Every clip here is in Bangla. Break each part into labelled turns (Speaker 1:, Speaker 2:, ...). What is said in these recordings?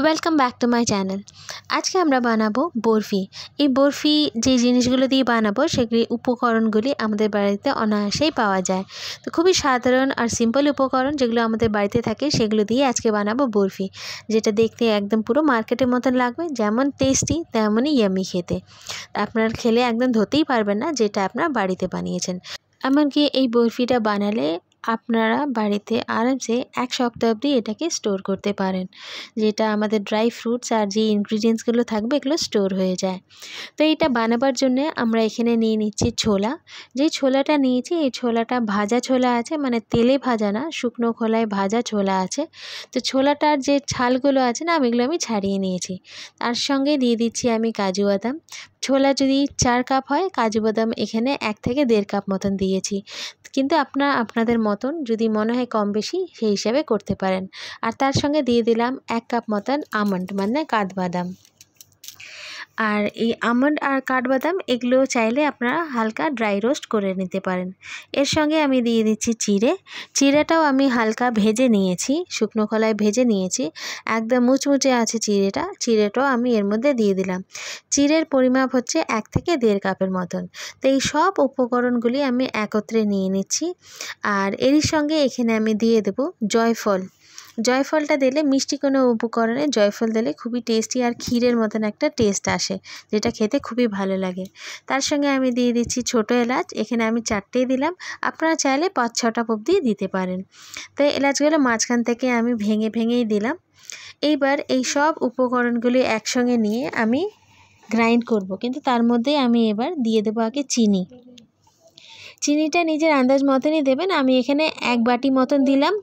Speaker 1: Welcome back to my channel. আজকে আমরা বানাবো বরফি। এই বরফি যে জিনিসগুলো দিয়ে বানাবো সেগুলি উপকরণগুলি আমাদের বাড়িতে অনায়াসেই পাওয়া যায়। তো খুবই সাধারণ আর সিম্পল উপকরণ যেগুলো আমাদের বাড়িতে থাকে সেগুলো দিয়ে আজকে বানাবো বরফি, যেটা দেখতে একদম পুরো মার্কেটের মতন লাগবে। যেমন টেস্টি তেমনই ইয়ামি খেতে। আপনারা খেলে একদম ধরতেই পারবেন না যেটা আপনারা বাড়িতে বানিয়েছেন। এমনকি এই বরফিটা বানালে আপনারা বাড়িতে আরামসে এক সপ্তাহ অবধি এটাকে স্টোর করতে পারেন, যেটা আমাদের ড্রাই ফ্রুটস আর যে ইনগ্রিডিয়েন্টসগুলো থাকবে এগুলো স্টোর হয়ে যায়। তো এইটা বানাবার জন্যে আমরা এখানে নিয়ে নিচ্ছি ছোলা। যেই ছোলাটা নিয়েছি এই ছোলাটা ভাজা ছোলা আছে, মানে তেলে ভাজা না, শুকনো খোলায় ভাজা ছোলা আছে। তো ছোলাটার যে ছালগুলো আছে না, এগুলো আমি ছাড়িয়ে নিয়েছি। তার সঙ্গে দিয়ে দিচ্ছি আমি কাজু বাদাম। ছোলা যদি 4 কাপ হয়, কাজু বাদাম এখানে 1 থেকে 1.5 কাপ মতন দিয়েছি। কিন্তু আপনাদের মতন যদি মনে হয় কম বেশি সেই হিসাবে করতে পারেন। আর তার সঙ্গে দিয়ে দিলাম 1 কাপ মতন আমন্ড মানে কাঠবাদাম। আর এই আমন্ড আর কাঠবাদাম এগুলো চাইলে আপনারা হালকা ড্রাই রোস্ট করে নিতে পারেন। এর সঙ্গে আমি দিয়ে দিচ্ছি চিড়ে। চিড়েটাও আমি হালকা ভেজে নিয়েছি, শুকনো খোলায় ভেজে নিয়েছি, একদম মুচমুচে আছে চিড়েটা। চিড়েটাও আমি এর মধ্যে দিয়ে দিলাম। চিড়ের পরিমাপ হচ্ছে 1 থেকে 1.5 কাপের মতন। তো এই সব উপকরণগুলি আমি একত্রে নিয়ে নিচ্ছি। আর এরই সঙ্গে এখানে আমি দিয়ে দেবো জয়ফল। জয়ফলটা দিলে মিষ্টি কোনো উপকরণে জয়ফল দিলে খুবই টেস্টি আর ক্ষীরের মতন একটা টেস্ট আসে, যেটা খেতে খুবই ভালো লাগে। তার সঙ্গে আমি দিয়ে দিচ্ছি ছোটো এলাচ। এখানে আমি 4টেই দিলাম, আপনারা চাইলে 5-6টা অবধি দিতে পারেন। তো এলাচগুলো মাঝখান থেকে আমি ভেঙেই দিলাম। এইবার এই সব উপকরণগুলি একসঙ্গে নিয়ে আমি গ্রাইন্ড করব, কিন্তু তার মধ্যে আমি এবার দিয়ে দেবো আগে চিনি। চিনিটা নিজের আন্দাজ মতনই দেবেন। আমি এখানে 1 বাটি মতন দিলাম।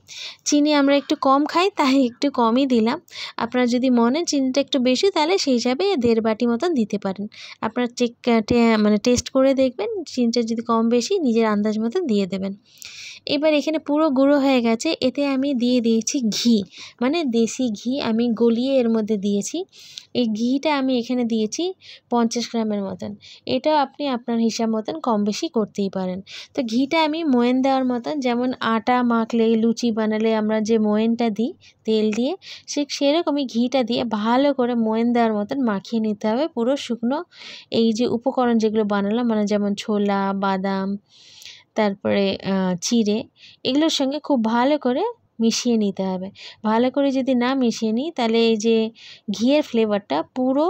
Speaker 1: চিনি আমরা একটু কম খাই তাই একটু কমই দিলাম। আপনারা যদি মনে চিনিটা একটু বেশি তাহলে সেই হিসাবে 1.5 বাটি মতন দিতে পারেন। আপনারা টেস্ট করে দেখবেন, চিনিটা যদি কম বেশি নিজের আন্দাজ মতন দিয়ে দেবেন। এবার এখানে পুরো গুঁড়ো হয়ে গেছে। এতে আমি দিয়ে দিয়েছি ঘি, মানে দেশি ঘি আমি গলিয়ে এর মধ্যে দিয়েছি। এই ঘিটা আমি এখানে দিয়েছি 50 গ্রামের মতন। এটাও আপনি আপনার হিসাব মতন কম বেশি করতেই পারেন। তো ঘিটা আমি ময়ান দেওয়ার মতন, যেমন আটা মাখলে লুচি বানালে আমরা যে ময়ানটা দিই তেল দিয়ে, সেরকমই ঘিটা দিয়ে ভালো করে ময়ান দেওয়ার মতন মাখিয়ে নিতে হবে পুরো শুকনো এই যে উপকরণ যেগুলো বানালাম, মানে যেমন ছোলা, বাদাম, তারপরে চিড়ে, এগুলোর সঙ্গে খুব ভালো করে মিশিয়ে নিতে হবে। ভালো করে যদি না মিশিয়ে নিই তাহলে এই যে ঘিয়ের ফ্লেভারটা পুরো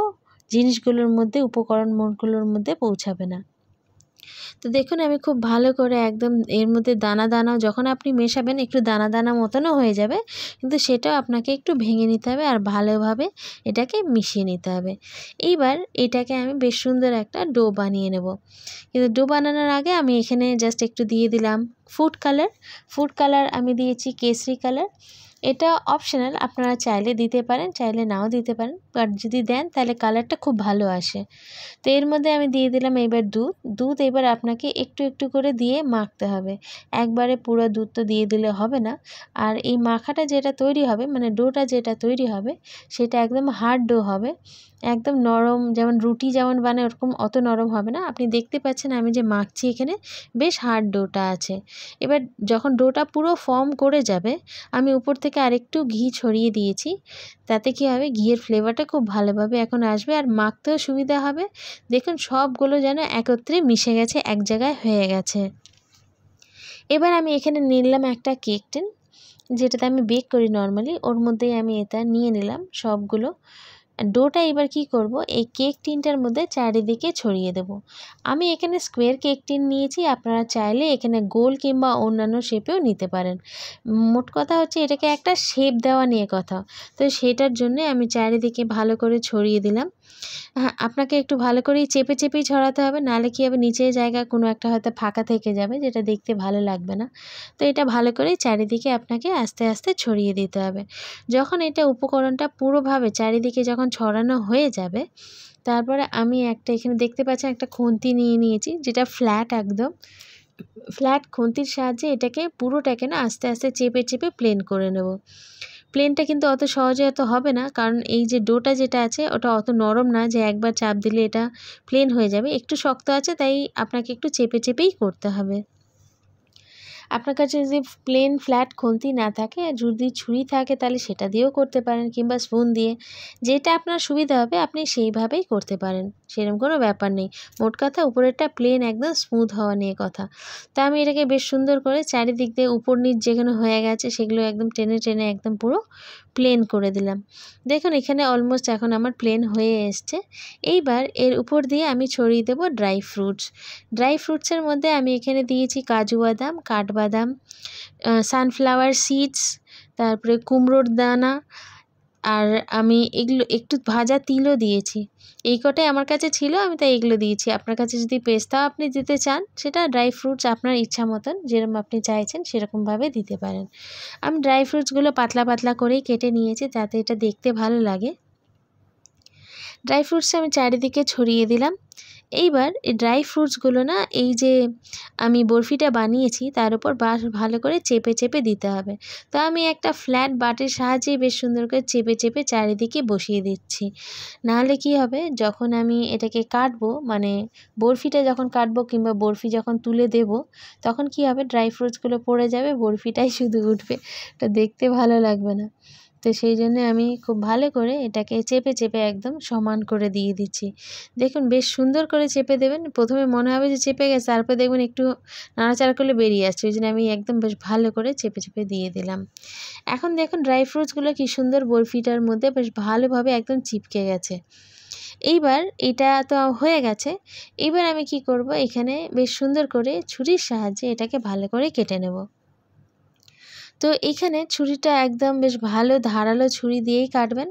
Speaker 1: জিনিসগুলোর মধ্যে, উপকরণগুলোর মধ্যে পৌঁছাবে না। তো দেখুন আমি খুব ভালো করে একদম এর মধ্যে দানা যখন আপনি মেশাবেন একটু দানা মতনও হয়ে যাবে, কিন্তু সেটাও আপনাকে একটু ভেঙে নিতে হবে আর ভালোভাবে এটাকে মিশিয়ে নিতে হবে। এইবার এটাকে আমি বেশ সুন্দর একটা ডো বানিয়ে নেব। কিন্তু ডো বানানোর আগে আমি এখানে জাস্ট একটু দিয়ে দিলাম ফুড কালার। আমি দিয়েছি কেসরি কালার। এটা অপশনাল, আপনারা চাইলে দিতে পারেন, চাইলে নাও দিতে পারেন, বাট যদি দেন তাহলে কালারটা খুব ভালো আসে। তো এর মধ্যে আমি দিয়ে দিলাম এবার দুধ। এবার আপনাকে একটু করে দিয়ে মাখতে হবে, একবারে পুরো দুধ তো দিয়ে দিলে হবে না। আর এই মাখাটা যেটা তৈরি হবে, মানে ডোটা যেটা তৈরি হবে সেটা একদম হার্ড ডো হবে, একদম নরম, যেমন রুটি যেমন বানায় ওরকম অত নরম হবে না। আপনি দেখতে পাচ্ছেন আমি যে মাখছি এখানে বেশ হার্ড ডোটা আছে। এবার যখন ডোটা পুরো ফর্ম করে যাবে, আমি উপর থেকে আরেকটু ঘি ছড়িয়ে দিয়েছি। তাতে কী হবে, ঘিয়ের ফ্লেভারটা খুব ভালোভাবে এখন আসবে আর মাখতেও সুবিধা হবে। দেখুন সবগুলো যেন একত্রে মিশে গেছে, এক জায়গায় হয়ে গেছে। এবার আমি এখানে নিলাম একটা কেক টিন, যেটাতে আমি বেক করি নর্মালি, ওর মধ্যেই আমি এটা নিয়ে নিলাম সবগুলো। ডোটা এবার কি করব, এই কেক টিনটার মধ্যে চারিদিকে ছড়িয়ে দেব। আমি এখানে স্কোয়ার কেক টিন নিয়েছি, আপনারা চাইলে এখানে গোল কিংবা অন্যান্য শেপেও নিতে পারেন। মোট কথা হচ্ছে এটাকে একটা শেপ দেওয়া নিয়ে কথা। তো সেটার জন্যে আমি চারিদিকে ভালো করে ছড়িয়ে দিলাম। হ্যাঁ, আপনাকে একটু ভালো করেই চেপেই ছড়াতে হবে, নাহলে কী হবে নিচের জায়গা কোনো একটা হয়তো ফাঁকা থেকে যাবে, যেটা দেখতে ভালো লাগবে না। তো এটা ভালো করেই চারিদিকে আপনাকে আস্তে ছড়িয়ে দিতে হবে। যখন এটা উপকরণটা পুরোভাবে চারিদিকে যখন ছড়ানো হয়ে যাবে, তারপরে আমি একটা এখানে দেখতে পাচ্ছেন একটা খুন্তি নিয়ে নিয়েছি, যেটা একদম ফ্ল্যাট খুন্তির সাহায্যে এটাকে পুরোটাকে না আস্তে চেপে প্লেন করে নেব। প্লেনটা কিন্তু অত সহজে অত হবে না, কারণ এই যে ডোটা যেটা আছে ওটা অত নরম না যে একবার চাপ দিলে এটা প্লেন হয়ে যাবে, একটু শক্ত আছে, তাই আপনাকে একটু চেপেই করতে হবে। আপনার কাছে যদি প্লেন ফ্ল্যাট খুন্তি না থাকে, যদি ছুরি থাকে তাহলে সেটা দিয়েও করতে পারেন, কিংবা স্পুন দিয়ে, যেটা আপনার সুবিধা হবে আপনি সেইভাবেই করতে পারেন, সেরকম কোনো ব্যাপার নেই। মোট কথা উপরেরটা প্লেন একদম স্মুথ হওয়া নিয়ে কথা। তা আমি এটাকে বেশ সুন্দর করে চারিদিক দিয়ে উপর নিচ যেখানে হয়ে গেছে সেগুলো একদম টেনে টেনে একদম পুরো প্লেন করে দিলাম। দেখুন এখানে অলমোস্ট এখন আমার প্লেন হয়ে এসছে। এইবার এর উপর দিয়ে আমি ছড়িয়ে দেবো ড্রাই ফ্রুটস। ড্রাই ফ্রুটসের মধ্যে আমি এখানে দিয়েছি কাজু বাদাম, কাঠবাদাম, সানফ্লাওয়ার সিডস, তারপরে কুমড়োর দানা, আর আমি এগুলো একটু ভাজা তিলও দিয়েছি। এই কটাই আমার কাছে ছিল, আমি তাই এগুলো দিয়েছি। আপনার কাছে যদি পেস্তাও আপনি দিতে চান, সেটা ড্রাই ফ্রুটস আপনার ইচ্ছা মতন যেরকম আপনি চাইছেন সেরকমভাবে দিতে পারেন। আমি ড্রাই ফ্রুটসগুলো পাতলা পাতলা করেই কেটে নিয়েছি যাতে এটা দেখতে ভালো লাগে। ড্রাই ফ্রুটস আমি চারিদিকে ছড়িয়ে দিলাম। এইবার এই ড্রাই ফ্রুটসগুলো না, এই যে আমি বরফিটা বানিয়েছি তার উপর ভালো করে চেপে চেপে দিতে হবে। তো আমি একটা ফ্ল্যাট বাটির সাহায্যে বেশ সুন্দর করে চেপে চেপে চারিদিকে বসিয়ে দিচ্ছি। নাহলে কি হবে, যখন আমি এটাকে কাটবো, মানে বরফিটা যখন কাটবো কিংবা বরফি যখন তুলে দেব, তখন কি হবে, ড্রাই ফ্রুটসগুলো পড়ে যাবে, বরফিটাই শুধু উঠবে, এটা দেখতে ভালো লাগবে না। তো সেই জন্যে আমি খুব ভালো করে এটাকে চেপে চেপে একদম সমান করে দিয়ে দিচ্ছি। দেখুন বেশ সুন্দর করে চেপে দেবেন। প্রথমে মনে হবে যে চেপে গেছে, তারপরে দেখবেন একটু নাড়াচাড়া করলে বেরিয়ে আসছে, ওই জন্য আমি একদম বেশ ভালো করে চেপে চেপে দিয়ে দিলাম। এখন দেখুন ড্রাই ফ্রুটসগুলো কী সুন্দর বরফিটার মধ্যে বেশ ভালোভাবে একদম চিপকে গেছে। এইবার এটা তো হয়ে গেছে। এইবার আমি কি করব, এখানে বেশ সুন্দর করে ছুরির সাহায্যে এটাকে ভালো করে কেটে নেব। তো এইখানে ছুরিটা একদম বেশ ভালো ধারালো ছুরি দিয়েই কাটবেন,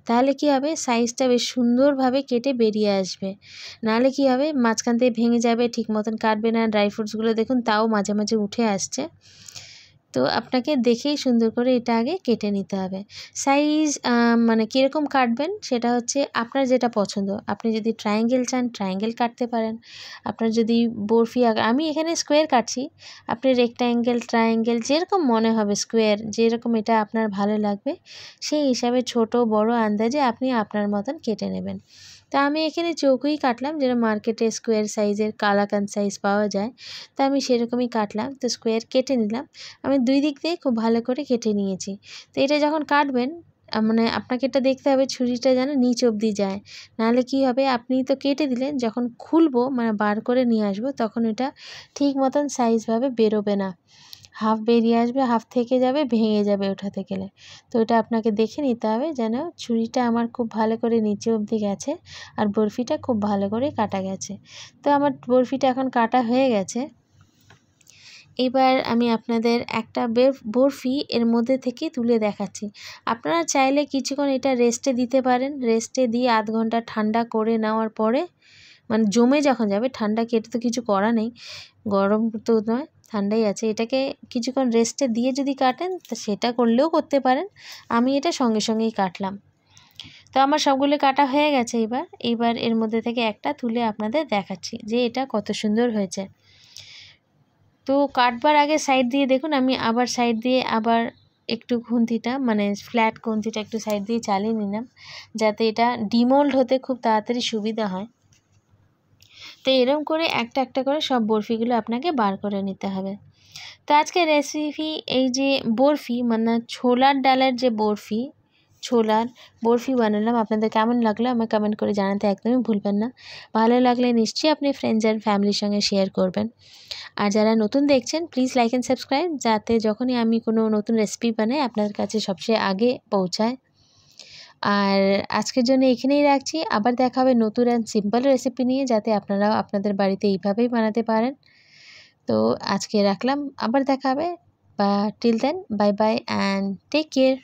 Speaker 1: তাহলে কি হবে, সাইজটা বেশ সুন্দরভাবে কেটে বেরিয়ে আসবে। নাহলে কি হবে, মাঝখান থেকে ভেঙে যাবে, ঠিক মতন কাটবে না। ড্রাই ফ্রুটসগুলো দেখুন তাও মাঝে মাঝে উঠে আসছে। তো আপনাকে দেখেই সুন্দর করে এটা আগে কেটে নিতে হবে। সাইজ মানে কীরকম কাটবেন সেটা হচ্ছে আপনার যেটা পছন্দ। আপনি যদি ট্রায়াঙ্গেল চান ট্রায়াঙ্গেল কাটতে পারেন। আপনার যদি বরফি আমি এখানে স্কোয়ার কাটছি, আপনি রেক্ট্যাঙ্গেল, ট্রায়াঙ্গেল যেরকম মনে হবে, স্কোয়ার যেরকম এটা আপনার ভালো লাগবে সেই হিসাবে ছোট বড় আন্দাজে আপনি আপনার মতন কেটে নেবেন। তা আমি এখানে চৌকোই কাটলাম, যেটা মার্কেটে স্কোয়ার সাইজের কালাকান সাইজ পাওয়া যায়, তা আমি সেরকমই কাটলাম। তো স্কোয়ার কেটে নিলাম, আমি দুই দিক দিয়ে খুব ভালো করে কেটে নিয়েছি। তো এটা যখন কাটবেন, মানে আপনাকে এটা দেখতে হবে ছুরিটা যেন নিচ অবধি যায়, নাহলে কি হবে, আপনি তো কেটে দিলেন, যখন খুলবো মানে বার করে নিয়ে আসবো তখন এটা ঠিক মতন সাইজভাবে বেরোবে না, হাফ বেরিয়ে আসবে, হাফ থেকে যাবে, ভেঙে যাবে ওঠাতে গেলে। তো এটা আপনাকে দেখে নিতে হবে যেন ছুরিটা আমার খুব ভালো করে নিচে অবধি গেছে আর বরফিটা খুব ভালো করে কাটা গেছে। তো আমার বরফিটা এখন কাটা হয়ে গেছে। এবার আমি আপনাদের একটা বরফি এর মধ্যে থেকে তুলে দেখাচ্ছি। আপনারা চাইলে কিছুক্ষণ এটা রেস্টে দিতে পারেন, রেস্টে দিয়ে আধ ঘন্টা ঠান্ডা করে নেওয়ার পরে, মানে জমে যখন যাবে, ঠান্ডা কেটে তো কিছু করা নেই, গরম তো নয়, ঠান্ডাই আছে, এটাকে কিছুক্ষণ রেস্টে দিয়ে যদি কাটেন তা সেটা করলেও করতে পারেন। আমি এটা সঙ্গে সঙ্গেই কাটলাম। তো আমার সবগুলো কাটা হয়ে গেছে। এইবার এর মধ্যে থেকে একটা তুলে আপনাদের দেখাচ্ছি যে এটা কত সুন্দর হয়েছে। তো কাটবার আগে সাইড দিয়ে দেখুন, আমি আবার সাইড দিয়ে আবার একটু খুন্তিটা, মানে ফ্ল্যাট খুন্তিটা একটু সাইড দিয়ে চালিয়ে নিলাম, যাতে এটা ডিমোল্ড হতে খুব তাড়াতাড়ি সুবিধা হয়। তো এরকম করে একটা একটা করে সব বরফিগুলো আপনাকে বার করে নিতে হবে। তো আজকে রেসিপি এই যে বরফি, মানে ছোলার ডালের যে বরফি, ছোলার বরফি বানালাম। আপনাদের কেমন লাগলো আমাকে কমেন্ট করে জানাতে একদমই ভুলবেন না। ভালো লাগলে নিশ্চয়ই আপনি ফ্রেন্ডস অ্যান্ড ফ্যামিলির সঙ্গে শেয়ার করবেন। আর যারা নতুন দেখছেন প্লিজ লাইক অ্যান্ড সাবস্ক্রাইব, যাতে যখনই আমি কোনো নতুন রেসিপি বানাই আপনার কাছে সবচেয়ে আগে পৌঁছায়। আর আজকের জন্য এখানেই রাখছি। আবার দেখা হবে নতুন অ্যান্ড সিম্পল রেসিপি নিয়ে, যাতে আপনারাও আপনাদের বাড়িতে এইভাবেই বানাতে পারেন। তো আজকে রাখলাম, আবার দেখা হবে। বা till then bye bye and take care.